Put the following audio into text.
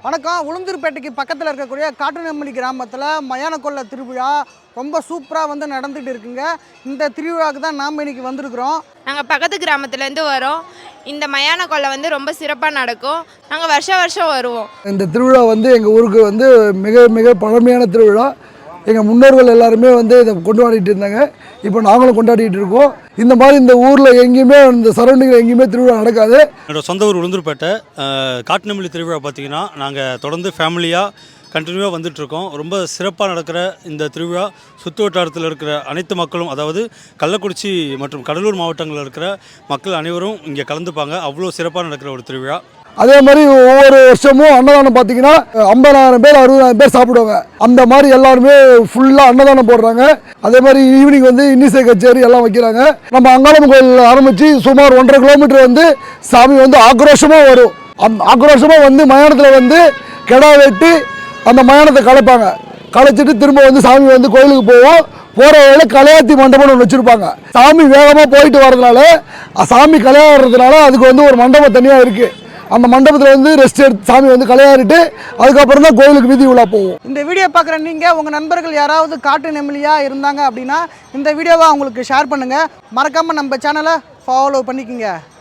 வணக்கம். உளுந்தூர்பேட்டைக்கு பக்கத்தில் இருக்கக்கூடிய காட்டுநெம்மணி கிராமத்தில் மயான கொள்ள திருவிழா ரொம்ப சூப்பராக வந்து நடந்துகிட்டு இருக்குங்க. இந்த திருவிழாவுக்கு தான் நாம் இன்றைக்கி வந்திருக்கிறோம். நாங்கள் பக்கத்து கிராமத்துலேருந்து வரோம். இந்த மயான கொள்ளை வந்து ரொம்ப சிறப்பாக நடக்கும். நாங்கள் வருஷம் வருவோம். இந்த திருவிழா வந்து எங்கள் ஊருக்கு வந்து மிக மிக பழமையான திருவிழா. எங்கள் முன்னோர்கள் எல்லாருமே வந்து இதை கொண்டாடிட்டு இருந்தாங்க. இப்போ நாங்களும் கொண்டாடிட்டு இருக்கோம். இந்த மாதிரி இந்த ஊரில் எங்கேயுமே இந்த சரௌண்டிங்கில் எங்கேயுமே திருவிழா நடக்காது. என்னோடய சொந்த ஊர் உளுந்தூர்பேட்டை. காட்டுநெம்மணி திருவிழா பார்த்திங்கன்னா நாங்கள் தொடர்ந்து ஃபேமிலியாக கண்டினியூவாக வந்துட்டுருக்கோம். ரொம்ப சிறப்பாக நடக்கிற இந்த திருவிழா சுற்று வட்டாரத்தில் இருக்கிற அனைத்து மக்களும், அதாவது கள்ளக்குறிச்சி மற்றும் கடலூர் மாவட்டங்களில் இருக்கிற மக்கள் அனைவரும் இங்கே கலந்துப்பாங்க. அவ்வளோ சிறப்பாக நடக்கிற ஒரு திருவிழா. அதே மாதிரி ஒவ்வொரு வருஷமும் அன்னதானம் பார்த்தீங்கன்னா 50,000 பேர் 60,000 பேர் சாப்பிடுவாங்க. அந்த மாதிரி எல்லாருமே ஃபுல்லாக அன்னதானம் போடுறாங்க. அதே மாதிரி ஈவினிங் வந்து இன்னிசை கச்சேரி எல்லாம் வைக்கிறாங்க. நம்ம அங்காளம்மன் கோயில் ஆரம்பித்து சுமார் 1.5 கிலோமீட்டர் வந்து சாமி வந்து ஆக்ரோஷமாக வரும். ஆக்ரோஷமாக வந்து மயானத்தில் வந்து கெடா வெட்டி அந்த மயானத்தை கலைப்பாங்க. கலைச்சிட்டு திரும்ப வந்து சாமி வந்து கோயிலுக்கு போவோம். போகிற வழியில் கலையாத்தி மண்டபம்னு ஒன்று வச்சுருப்பாங்க. சாமி வேகமாக போயிட்டு வரதுனால, சாமி கலையாடுறதுனால அதுக்கு வந்து ஒரு மண்டபம் தனியாக இருக்குது. அந்த மண்டபத்தில் வந்து ரெஸ்ட் எடுத்து சாமி வந்து கலையாடிட்டு அதுக்கப்புறம் தான் கோயிலுக்கு வீதி உலா போவோம். இந்த வீடியோ பார்க்குற நீங்கள் உங்கள் நண்பர்கள் யாராவது காட்டுநெம்மணியாக இருந்தாங்க அப்படின்னா இந்த வீடியோவை அவங்களுக்கு ஷேர் பண்ணுங்கள். மறக்காமல் நம்ம சேனலை ஃபாலோ பண்ணிக்கோங்க.